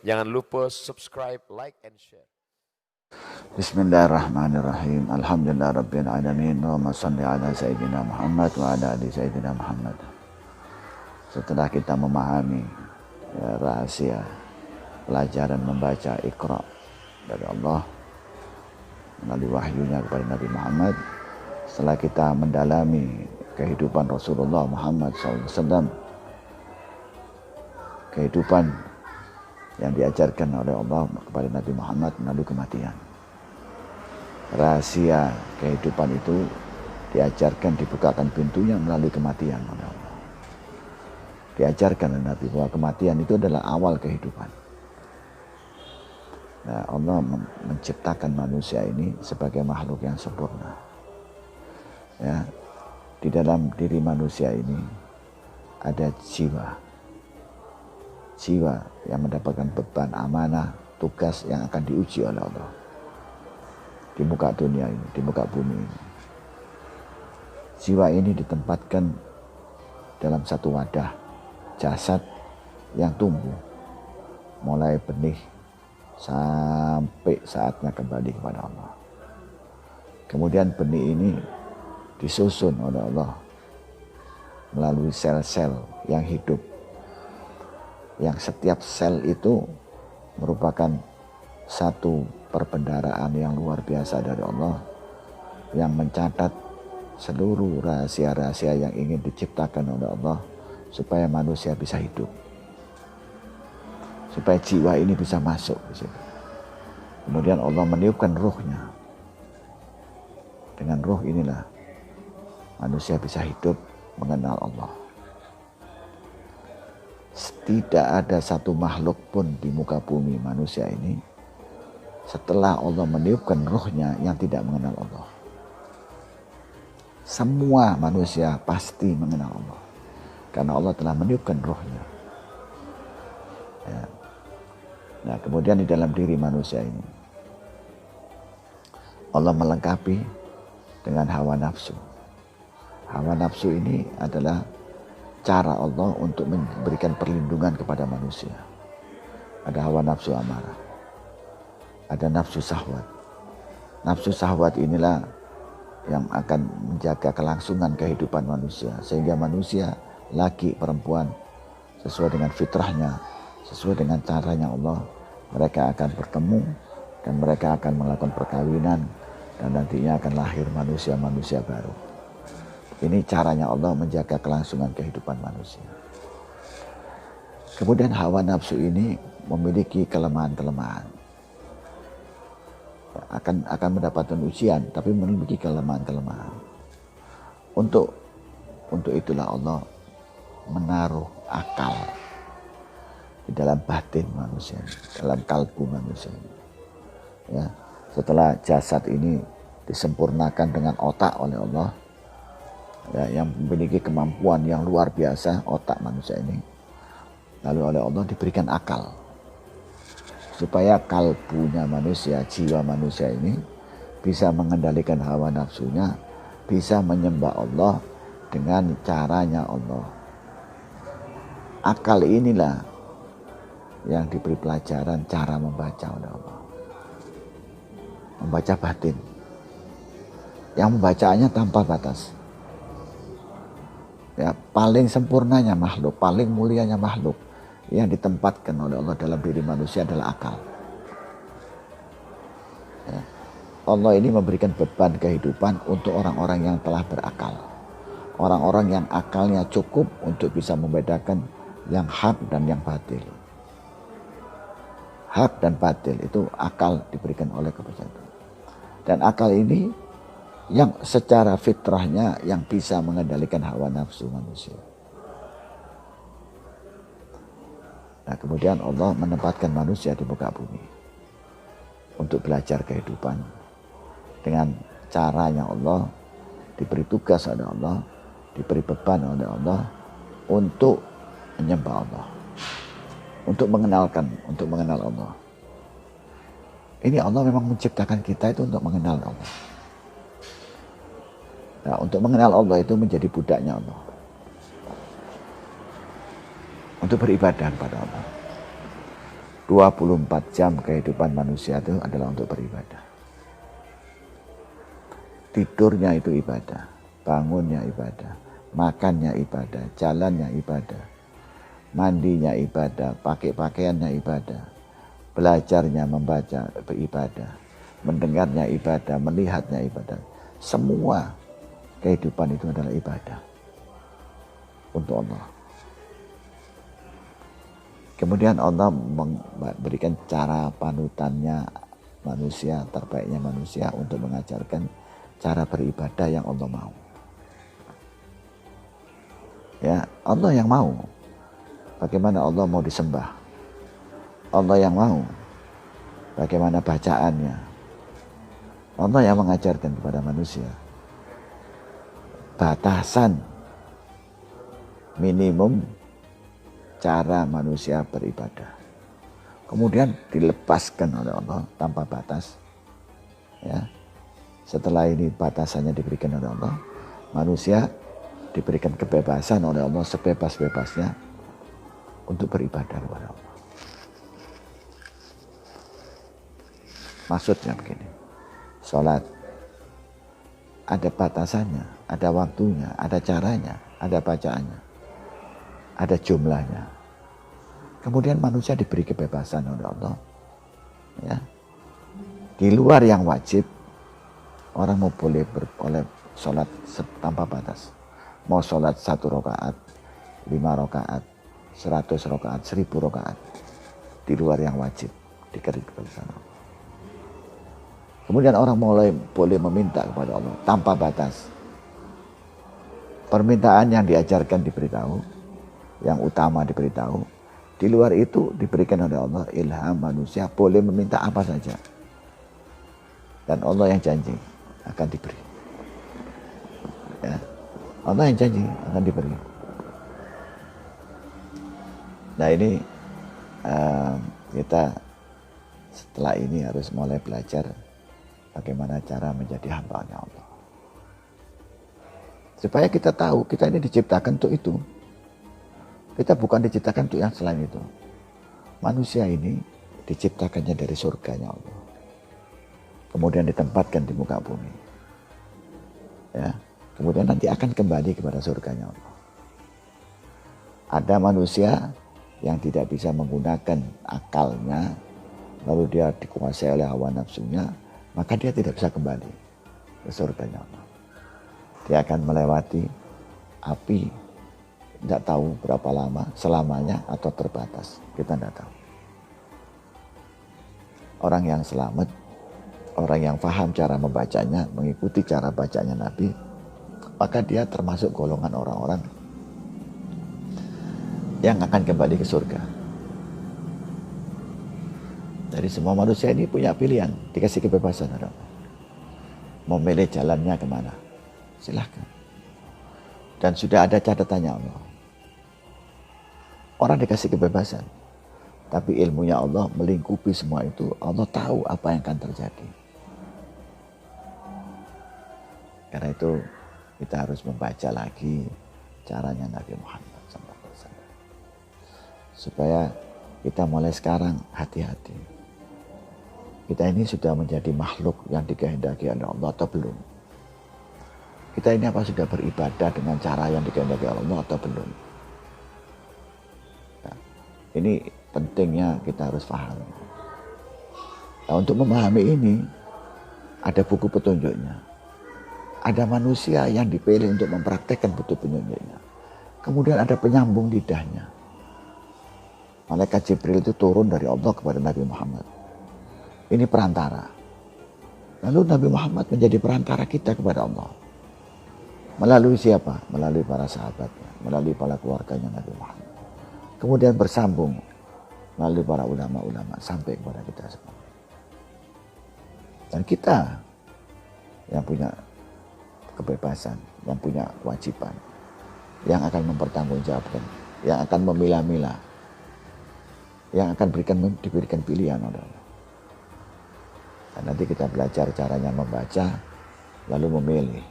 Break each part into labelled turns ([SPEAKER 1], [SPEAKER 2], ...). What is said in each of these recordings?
[SPEAKER 1] Jangan lupa subscribe, like, and share.
[SPEAKER 2] Bismillahirrahmanirrahim. Alhamdulillah Rabbil Alamin. Allahumma salli ala Sayyidina Muhammad wa ala ali Sayyidina Muhammad. Setelah kita memahami rahasia pelajaran membaca Iqra dari Allah melalui wahyunya kepada Nabi Muhammad, setelah kita mendalami kehidupan Rasulullah Muhammad SAW, kehidupan yang diajarkan oleh Allah kepada Nabi Muhammad melalui kematian. Rahasia kehidupan itu diajarkan, dibukakan pintunya melalui kematian oleh Allah. Diajarkan oleh Nabi bahwa kematian itu adalah awal kehidupan. Nah, Allah menciptakan manusia ini sebagai makhluk yang sempurna. Ya, di dalam diri manusia ini ada jiwa yang mendapatkan beban, amanah, tugas yang akan diuji oleh Allah di muka dunia ini, di muka bumi ini. Jiwa ini ditempatkan dalam satu wadah jasad yang tumbuh mulai benih sampai saatnya kembali kepada Allah. Kemudian benih ini disusun oleh Allah melalui sel-sel yang hidup, yang setiap sel itu merupakan satu perbendaharaan yang luar biasa dari Allah yang mencatat seluruh rahasia-rahasia yang ingin diciptakan oleh Allah supaya manusia bisa hidup, supaya jiwa ini bisa masuk di situ. Kemudian Allah meniupkan ruhnya. Dengan ruh inilah manusia bisa hidup mengenal Allah. Tidak ada satu makhluk pun di muka bumi manusia ini setelah Allah meniupkan ruhnya yang tidak mengenal Allah. Semua manusia pasti mengenal Allah karena Allah telah meniupkan ruhnya. Ya. Nah, kemudian di dalam diri manusia ini Allah melengkapi dengan hawa nafsu. Hawa nafsu ini adalah cara Allah untuk memberikan perlindungan kepada manusia. Ada hawa nafsu amarah, ada nafsu syahwat. Nafsu syahwat inilah yang akan menjaga kelangsungan kehidupan manusia, sehingga manusia, laki, perempuan, sesuai dengan fitrahnya, sesuai dengan caranya Allah, mereka akan bertemu dan mereka akan melakukan perkawinan dan nantinya akan lahir manusia-manusia baru. Ini caranya Allah menjaga kelangsungan kehidupan manusia. Kemudian hawa nafsu ini memiliki kelemahan-kelemahan. Akan mendapatkan ujian, tapi memiliki kelemahan-kelemahan. Untuk itulah Allah menaruh akal di dalam batin manusia, dalam kalbu manusia. Ya, setelah jasad ini disempurnakan dengan otak oleh Allah, ya, yang memiliki kemampuan yang luar biasa, otak manusia ini, lalu oleh Allah diberikan akal supaya kalbunya manusia, jiwa manusia ini bisa mengendalikan hawa nafsunya, bisa menyembah Allah dengan caranya Allah. Akal inilah yang diberi pelajaran cara membaca oleh Allah, membaca batin yang membacanya tanpa batas. Ya, paling sempurnanya makhluk, paling mulianya makhluk yang ditempatkan oleh Allah dalam diri manusia adalah akal. Ya, Allah ini memberikan beban kehidupan untuk orang-orang yang telah berakal, orang-orang yang akalnya cukup untuk bisa membedakan yang hak dan yang batil. Hak dan batil itu akal diberikan oleh kebesaran. Dan akal ini yang secara fitrahnya yang bisa mengendalikan hawa nafsu manusia. Nah, kemudian Allah menempatkan manusia di muka bumi untuk belajar kehidupan dengan caranya Allah, diberi tugas oleh Allah, diberi beban oleh Allah untuk menyembah Allah, untuk mengenal Allah. Ini Allah memang menciptakan kita itu untuk mengenal Allah. Nah, untuk mengenal Allah itu menjadi budaknya Allah, untuk beribadah kepada Allah. 24 jam kehidupan manusia itu adalah untuk beribadah. Tidurnya itu ibadah, bangunnya ibadah, makannya ibadah, jalannya ibadah, mandinya ibadah, pakai pakaiannya ibadah, belajarnya membaca ibadah, mendengarnya ibadah, melihatnya ibadah. Semua kehidupan itu adalah ibadah untuk Allah. Kemudian Allah memberikan cara panutannya manusia, terbaiknya manusia untuk mengajarkan cara beribadah yang Allah mau. Ya, Allah yang mau. Bagaimana Allah mau disembah? Allah yang mau. Bagaimana bacaannya? Allah yang mengajarkan kepada manusia batasan minimum cara manusia beribadah. Kemudian dilepaskan oleh Allah tanpa batas. Ya. Setelah ini batasannya diberikan oleh Allah, manusia diberikan kebebasan oleh Allah sebebas-bebasnya untuk beribadah kepada Allah. Maksudnya begini, sholat ada batasannya, ada waktunya, ada caranya, ada bacaannya, ada jumlahnya. Kemudian manusia diberi kebebasan oleh Allah. Ya. Di luar yang wajib, orang mau boleh sholat tanpa batas. Mau sholat 1 rakaat, 5 rakaat, 100 rakaat, 1000 rakaat. Di luar yang wajib, diberi kebebasan Allah. Kemudian orang boleh meminta kepada Allah tanpa batas. Permintaan yang diajarkan diberitahu, yang utama diberitahu. Di luar itu diberikan oleh Allah ilham manusia boleh meminta apa saja. Dan Allah yang janji akan diberi. Ya. Allah yang janji akan diberi. Nah ini kita setelah ini harus mulai belajar bagaimana cara menjadi hamba-Nya Allah. Supaya kita tahu kita ini diciptakan untuk itu. Kita bukan diciptakan untuk yang selain itu. Manusia ini diciptakannya dari surganya Allah. Kemudian ditempatkan di muka bumi. Ya, kemudian nanti akan kembali kepada surganya Allah. Ada manusia yang tidak bisa menggunakan akalnya, lalu dia dikuasai oleh hawa nafsunya, maka dia tidak bisa kembali ke surganya Allah. Dia akan melewati api. Tidak tahu berapa lama, selamanya atau terbatas. Kita tidak tahu. Orang yang selamat, orang yang paham cara membacanya, mengikuti cara bacanya Nabi, maka dia termasuk golongan orang-orang yang akan kembali ke surga. Jadi semua manusia ini punya pilihan, dikasih kebebasan. Mau milih jalannya kemana, silahkan. Dan sudah ada catatannya Allah. Orang dikasih kebebasan. Tapi ilmunya Allah melingkupi semua itu. Allah tahu apa yang akan terjadi. Karena itu kita harus membaca lagi caranya Nabi Muhammad SAW. Supaya kita mulai sekarang hati-hati. Kita ini sudah menjadi makhluk yang dikehendaki oleh Allah atau belum? Kita ini apa sudah beribadah dengan cara yang dikehendaki Allah atau belum? Nah, ini pentingnya kita harus paham. Nah, untuk memahami ini, ada buku petunjuknya. Ada manusia yang dipilih untuk mempraktekkan buku petunjuknya. Kemudian ada penyambung lidahnya. Malaikat Jibril itu turun dari Allah kepada Nabi Muhammad. Ini perantara. Lalu Nabi Muhammad menjadi perantara kita kepada Allah. Melalui siapa? Melalui para sahabatnya, melalui para keluarganya Nabi Muhammad. Kemudian bersambung melalui para ulama-ulama sampai kepada kita semua. Dan kita yang punya kebebasan, yang punya kewajiban, yang akan mempertanggungjawabkan, yang akan memilah-milah, yang akan diberikan pilihan oleh Allah. Dan nanti kita belajar caranya membaca, lalu memilih.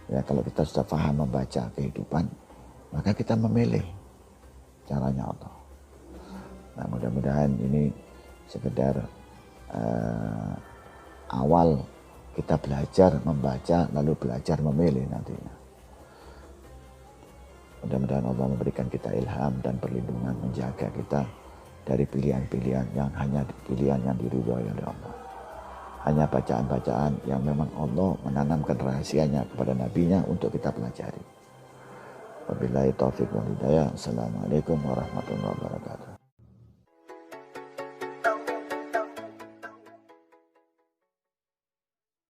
[SPEAKER 2] Ya, kalau kita sudah paham membaca kehidupan, maka kita memilih caranya Allah. Nah, mudah-mudahan ini sekedar awal kita belajar membaca lalu belajar memilih nantinya. Mudah-mudahan Allah memberikan kita ilham dan perlindungan, menjaga kita dari pilihan-pilihan yang hanya pilihan yang diridhoi oleh Allah. Hanya bacaan-bacaan yang memang Allah menanamkan rahasianya kepada nabinya untuk kita pelajari. Wabillahi taufiq wal hidayah. Assalamualaikum warahmatullahi wabarakatuh.